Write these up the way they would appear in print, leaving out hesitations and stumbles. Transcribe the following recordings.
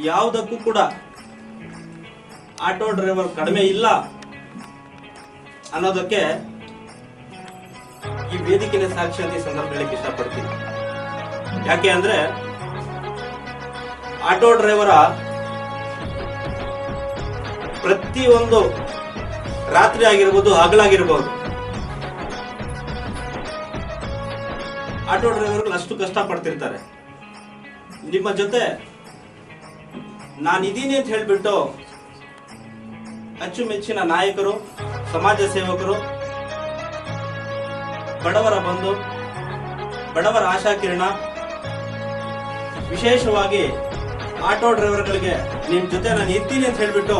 ಯಾವುದಕ್ಕೂ ಕೂಡ auto driver ಕಡಿಮೆ ಇಲ್ಲ ಅನ್ನೋದಕ್ಕೆ ಈ ವೇದಿಕೆಯ ಸಾಕ್ಷಿ ಅಂತ ಈ ಸಂದರ್ಭ ಹೇಳಕ್ಕೆ ಇಷ್ಟಪಡ್ತೀನಿ. ಯಾಕೆ ಅಂದ್ರೆ ಆಟೋ ಡ್ರೈವರ ಪ್ರತಿಯೊಂದು ರಾತ್ರಿ ಆಗಿರ್ಬೋದು, ಹಗಲಾಗಿರ್ಬೋದು, ಆಟೋ ಡ್ರೈವರ್ಗಳು ಅಷ್ಟು ಕಷ್ಟ ಪಡ್ತಿರ್ತಾರೆ. ನಿಮ್ಮ ಜೊತೆ ನಾನಿದ್ದೀನಿ ಅಂತ ಹೇಳ್ಬಿಟ್ಟು ಅಚ್ಚುಮೆಚ್ಚಿನ ನಾಯಕರು, ಸಮಾಜ ಸೇವಕರು, ಬಡವರ ಬಂಧು, ಬಡವರ ಆಶಾಕಿರಣ, ವಿಶೇಷವಾಗಿ ಆಟೋ ಡ್ರೈವರ್ಗಳಿಗೆ ನಿಮ್ ಜೊತೆ ನಾನು ಇರ್ತೀನಿ ಅಂತ ಹೇಳ್ಬಿಟ್ಟು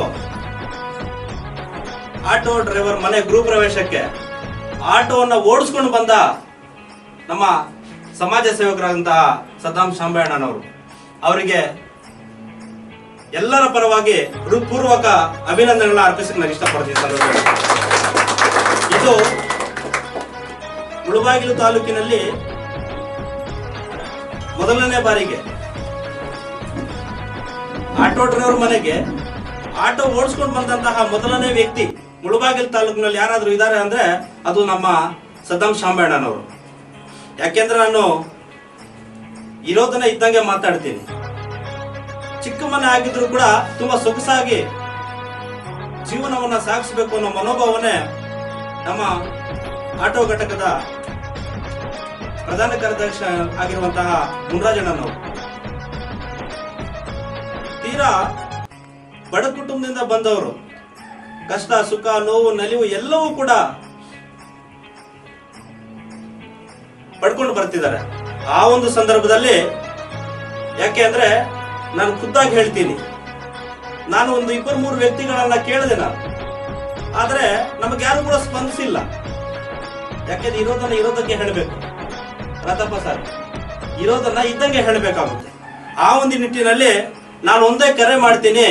ಆಟೋ ಡ್ರೈವರ್ ಮನೆ ಗೃಹ ಪ್ರವೇಶಕ್ಕೆ ಆಟೋವನ್ನ ಓಡಿಸ್ಕೊಂಡು ಬಂದ ನಮ್ಮ ಸಮಾಜ ಸೇವಕರಾದಂತಹ ಸದ್ದಾಂ ಶಾಂಬಣ್ಣನವರು, ಅವರಿಗೆ ಎಲ್ಲರ ಪರವಾಗಿ ಹೃತ್ಪೂರ್ವಕ ಅಭಿನಂದನೆಗಳನ್ನ ಅರ್ಪಿಸಕ್ಕೆ ನಾನು ಇಷ್ಟಪಡ್ತೀನಿ. ಇದು ಮುಳಬಾಗಿಲು ತಾಲೂಕಿನಲ್ಲಿ ಮೊದಲನೇ ಬಾರಿಗೆ ಆಟೋ ಡ್ರೈವರ್ ಮನೆಗೆ ಆಟೋ ಓಡಿಸ್ಕೊಂಡು ಬಂದಂತಹ ಮೊದಲನೇ ವ್ಯಕ್ತಿ ಮುಳಬಾಗಿಲು ತಾಲೂಕಿನಲ್ಲಿ ಯಾರಾದ್ರೂ ಇದ್ದಾರೆ ಅಂದ್ರೆ ಅದು ನಮ್ಮ ಸದ್ದಾಂ ಶಾಂಬಣ್ಣನವರು. ಯಾಕೆಂದ್ರೆ ನಾನು ಇರೋದನ್ನ ಇದ್ದಂಗೆ ಮಾತಾಡ್ತೀನಿ. ಚಿಕ್ಕ ಮನೆ ಆಗಿದ್ರು ಕೂಡ ತುಂಬಾ ಸೊಗಸಾಗಿ ಜೀವನವನ್ನ ಸಾಗಿಸಬೇಕು ಅನ್ನೋ ಮನೋಭಾವನೆ ನಮ್ಮ ಆಟೋ ಘಟಕದ ಪ್ರಧಾನ ಕಾರ್ಯದರ್ಶಿ ಆಗಿರುವಂತಹ ಮುನ್ರಾಜಣ್ಣನವರು. ತೀರಾ ಬಡ ಕುಟುಂಬದಿಂದ ಬಂದವರು, ಕಷ್ಟ ಸುಖ ನೋವು ನಲಿವು ಎಲ್ಲವೂ ಕೂಡ ಪಡ್ಕೊಂಡು ಬರ್ತಿದ್ದಾರೆ. ಆ ಒಂದು ಸಂದರ್ಭದಲ್ಲಿ ಯಾಕೆ ಅಂದ್ರೆ ನಾನು ಖುದ್ದಾಗಿ ಹೇಳ್ತೀನಿ, ನಾನು ಒಂದು 2-3 ವ್ಯಕ್ತಿಗಳನ್ನ ಕೇಳಿದೆ ನಾನು, ಆದ್ರೆ ನಮಗೆ ಯಾರು ಕೂಡ ಸ್ಪಂದಿಸಿಲ್ಲ. ಯಾಕೆಂದ್ರೆ ಇರೋದಕ್ಕೆ ಹೇಳಬೇಕು ರಥಪ್ಪ ಸರ್, ಇರೋದನ್ನ ಇದ್ದಂಗೆ ಹೇಳಬೇಕಾಗುತ್ತೆ. ಆ ಒಂದು ನಿಟ್ಟಿನಲ್ಲಿ ನಾನು ಒಂದೇ ಕರೆ ಮಾಡ್ತೀನಿ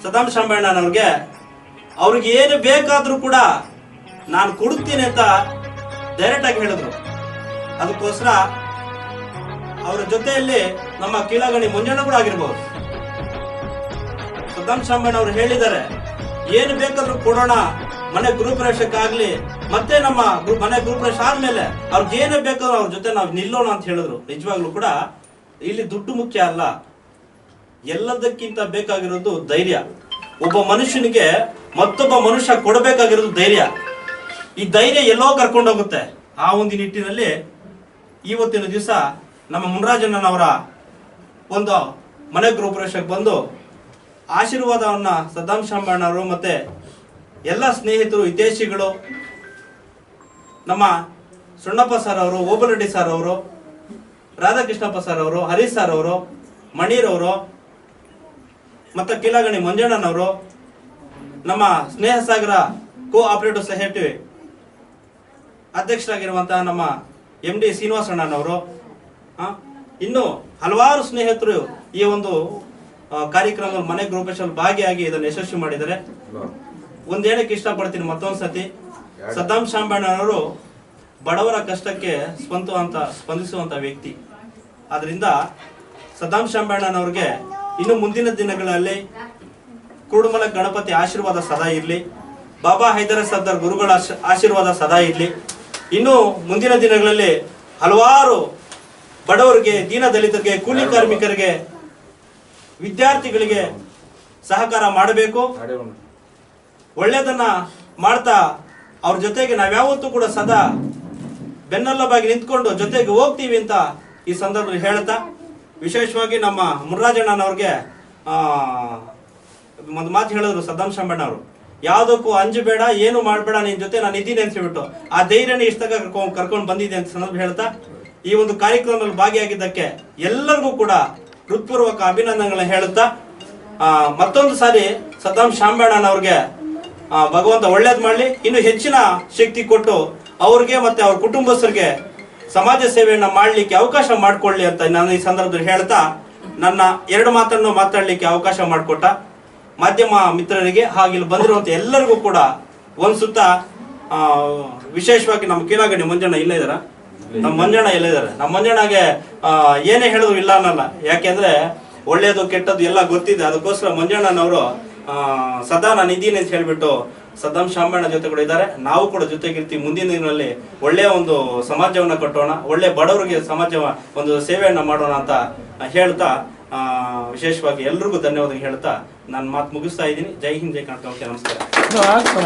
ಸದ್ದಾಂ ಶಾಂಬಣ್ಣನವ್ರಿಗೆ, ಅವ್ರಿಗೆ ಏನು ಬೇಕಾದ್ರೂ ಕೂಡ ನಾನು ಕೊಡುತ್ತೀನಿ ಅಂತ ಡೈರೆಕ್ಟ್ ಆಗಿ ಹೇಳಿದ್ರು. ಅದಕ್ಕೋಸ್ಕರ ಅವರ ಜೊತೆಯಲ್ಲಿ ನಮ್ಮ ಕೀಳಗಣಿ ಮಂಜಣ್ಣ ಕೂಡ ಆಗಿರ್ಬೋದು. ಸದ್ದಾಂ ಶಾಂಬಣ್ಣ ಅವರು ಹೇಳಿದ್ದಾರೆ, ಏನು ಬೇಕಾದ್ರೂ ಕೊಡೋಣ, ಮನೆ ಗೃಹ ಪ್ರವೇಶಕ್ಕಾಗ್ಲಿ, ಮತ್ತೆ ನಮ್ಮ ಮನೆ ಗೃಹ ಪ್ರವೇಶ ಆದ್ಮೇಲೆ ಅವ್ರಿಗೆ ಏನೇ ಬೇಕಾದ್ರೂ ಅವ್ರ ಜೊತೆ ನಾವು ನಿಲ್ಲೋಣ ಅಂತ ಹೇಳಿದ್ರು. ನಿಜವಾಗ್ಲೂ ಕೂಡ ಇಲ್ಲಿ ದುಡ್ಡು ಮುಖ್ಯ ಅಲ್ಲ, ಎಲ್ಲದಕ್ಕಿಂತ ಬೇಕಾಗಿರೋದು ಧೈರ್ಯ. ಒಬ್ಬ ಮನುಷ್ಯನಿಗೆ ಮತ್ತೊಬ್ಬ ಮನುಷ್ಯ ಕೊಡಬೇಕಾಗಿರೋದು ಧೈರ್ಯ. ಈ ಧೈರ್ಯ ಎಲ್ಲೋ ಕರ್ಕೊಂಡೋಗುತ್ತೆ. ಆ ಒಂದು ನಿಟ್ಟಿನಲ್ಲಿ ಇವತ್ತಿನ ದಿವಸ ನಮ್ಮ ಮುನ್ರಾಜಣ್ಣನವರ ಒಂದು ಮನೆ ಗೃಹ ಪ್ರವೇಶಕ್ಕೆ ಬಂದು ಆಶೀರ್ವಾದವನ್ನ ಸದ್ದಾಂ ಶಾಂಬಣ್ಣವರು ಮತ್ತೆ ಎಲ್ಲ ಸ್ನೇಹಿತರು, ಹಿತೈಷಿಗಳು, ನಮ್ಮ ಸುಣ್ಣಪ್ಪ ಸರ್ ಅವರು, ಓಬಲರೆಡ್ಡಿ ಸರ್ ಅವರು, ರಾಧಾಕೃಷ್ಣಪ್ಪ ಸರ್ ಅವರು, ಹರೀಶ್ ಸರ್ ಅವರು, ಮಣೀರವರು, ಮತ್ತೆ ಕೀಳಗಣಿ ಮಂಜಣ್ಣನವರು, ನಮ್ಮ ಸ್ನೇಹ ಸಾಗರ ಕೋ ಆಪರೇಟಿವ್ ಸೊಸೈಟಿ ಅಧ್ಯಕ್ಷರಾಗಿರುವಂತಹ ನಮ್ಮ MD ಶ್ರೀನಿವಾಸಣ್ಣನವರು, ಇನ್ನು ಹಲವಾರು ಸ್ನೇಹಿತರು ಈ ಒಂದು ಕಾರ್ಯಕ್ರಮದ ಮನೆ ಗೃಹ ಪ್ರವೇಶದಲ್ಲಿ ಭಾಗಿಯಾಗಿ ಇದನ್ನು ಯಶಸ್ವಿ ಮಾಡಿದ್ದಾರೆ. ಒಂದ್ ಹೇಳಕ್ಕೆ ಇಷ್ಟಪಡ್ತೀನಿ ಮತ್ತೊಂದ್ ಸತಿ, ಸದ್ದಾಂ ಶಾಂಬಣ್ಣನವರು ಬಡವರ ಕಷ್ಟಕ್ಕೆ ಸ್ಪಂದಿಸುವಂತ ವ್ಯಕ್ತಿ. ಆದ್ರಿಂದ ಸದ್ದಾಂ ಶಾಂಬಣ್ಣನವ್ರಿಗೆ ಇನ್ನು ಮುಂದಿನ ದಿನಗಳಲ್ಲಿ ಕುರುಡುಮಲ ಗಣಪತಿ ಆಶೀರ್ವಾದ ಸದಾ ಇರ್ಲಿ, ಬಾಬಾ ಹೈದರ ಸರ್ದಾರ್ ಗುರುಗಳ ಆಶೀರ್ವಾದ ಸದಾ ಇರ್ಲಿ. ಇನ್ನು ಮುಂದಿನ ದಿನಗಳಲ್ಲಿ ಹಲವಾರು ಬಡವರಿಗೆ, ದೀನ ದಲಿತರಿಗೆ, ಕೂಲಿ ಕಾರ್ಮಿಕರಿಗೆ, ವಿದ್ಯಾರ್ಥಿಗಳಿಗೆ ಸಹಕಾರ ಮಾಡಬೇಕು. ಒಳ್ಳೆಯದನ್ನ ಮಾಡ್ತಾ ಅವ್ರ ಜೊತೆಗೆ ನಾವ್ಯಾವತ್ತೂ ಕೂಡ ಸದಾ ಬೆನ್ನೆಲುಬಾಗಿ ನಿಂತ್ಕೊಂಡು ಜೊತೆಗೆ ಹೋಗ್ತೀವಿ ಅಂತ ಈ ಸಂದರ್ಭದಲ್ಲಿ ಹೇಳ್ತಾ, ವಿಶೇಷವಾಗಿ ನಮ್ಮ ಮುನ್ರಾಜಣ್ಣನವ್ರಿಗೆ ಒಂದು ಮಾತು ಹೇಳಿದ್ರು ಸದ್ದಾಂ ಶಾಂಬಣ್ಣವರು, ಯಾವುದಕ್ಕೂ ಅಂಜಬೇಡ, ಏನು ಮಾಡಬೇಡ, ನಿನ್ ಜೊತೆ ನಾನು ಇದ್ದೀನಿ ಅಂತ ಹೇಳ್ಬಿಟ್ಟು ಆ ಧೈರ್ಯನ ಇಷ್ಟಗ ಕರ್ಕೊಂಡು ಬಂದಿದೆ ಅಂತ ಸಂದರ್ಭ ಹೇಳ್ತಾ, ಈ ಒಂದು ಕಾರ್ಯಕ್ರಮದಲ್ಲಿ ಭಾಗಿಯಾಗಿದ್ದಕ್ಕೆ ಎಲ್ಲರಿಗೂ ಕೂಡ ಹೃತ್ಪೂರ್ವಕ ಅಭಿನಂದನೆಗಳನ್ನ ಹೇಳುತ್ತಾ, ಮತ್ತೊಂದು ಸಾರಿ ಸದ್ದಾಂ ಶಾಂಬಣ್ಣನವ್ರಿಗೆ ಭಗವಂತ ಒಳ್ಳೇದ್ ಮಾಡ್ಲಿ, ಇನ್ನು ಹೆಚ್ಚಿನ ಶಕ್ತಿ ಕೊಟ್ಟು ಅವ್ರಿಗೆ ಮತ್ತೆ ಅವ್ರ ಕುಟುಂಬಸ್ಥರಿಗೆ ಸಮಾಜ ಸೇವೆಯನ್ನ ಮಾಡ್ಲಿಕ್ಕೆ ಅವಕಾಶ ಮಾಡಿಕೊಳ್ಳಿ ಅಂತ ನಾನು ಈ ಸಂದರ್ಭದಲ್ಲಿ ಹೇಳ್ತಾ, ನನ್ನ 2 ಮಾತನ್ನು ಮಾತಾಡ್ಲಿಕ್ಕೆ ಅವಕಾಶ ಮಾಡಿಕೊಟ್ಟ ಮಾಧ್ಯಮ ಮಿತ್ರರಿಗೆ ಹಾಗೆ ಬಂದಿರುವಂತ ಎಲ್ಲರಿಗೂ ಕೂಡ ಒಂದ್ ಸುತ್ತ ವಿಶೇಷವಾಗಿ ನಮ್ಮ ಕೀಳಗಣಿ ಮಂಜಣ್ಣ ಇಲ್ಲ ಇದಾರ, ನಮ್ಮ ಮಂಜಣ್ಣ ಇಲ್ಲ ಇದಾರೆ. ನಮ್ಮ ಮಂಜಣ್ಣಗೆ ಏನೇ ಹೇಳಿದ್ರು ಇಲ್ಲ ಅನ್ನಲ್ಲ. ಯಾಕೆಂದ್ರೆ ಒಳ್ಳೇದು ಕೆಟ್ಟದ್ದು ಎಲ್ಲ ಗೊತ್ತಿದೆ. ಅದಕ್ಕೋಸ್ಕರ ಮಂಜಣ್ಣನವರು ಸದಾ ನಾನು ಇದ್ದೀನಿ ಅಂತ ಹೇಳ್ಬಿಟ್ಟು ಸದ್ದಾಂ ಶಾಮಣ್ಣ ಜೊತೆ ಕೂಡ ಇದ್ದಾರೆ. ನಾವು ಕೂಡ ಜೊತೆಗಿರ್ತೀವಿ. ಮುಂದಿನ ದಿನಗಳಲ್ಲಿ ಒಳ್ಳೆಯ ಒಂದು ಸಮಾಜವನ್ನ ಕಟ್ಟೋಣ, ಒಳ್ಳೆ ಬಡವರಿಗೆ ಸಮಾಜ ಒಂದು ಸೇವೆಯನ್ನ ಮಾಡೋಣ ಅಂತ ಹೇಳ್ತಾ ವಿಶೇಷವಾಗಿ ಎಲ್ರಿಗೂ ಧನ್ಯವಾದ ಹೇಳ್ತಾ ನನ್ನ ಮಾತು ಮುಗಿಸ್ತಾ ಇದ್ದೀನಿ. ಜೈ ಹಿಂದ್, ಜೈ ಕರ್ನಾಟಕ. ನಮಸ್ಕಾರ.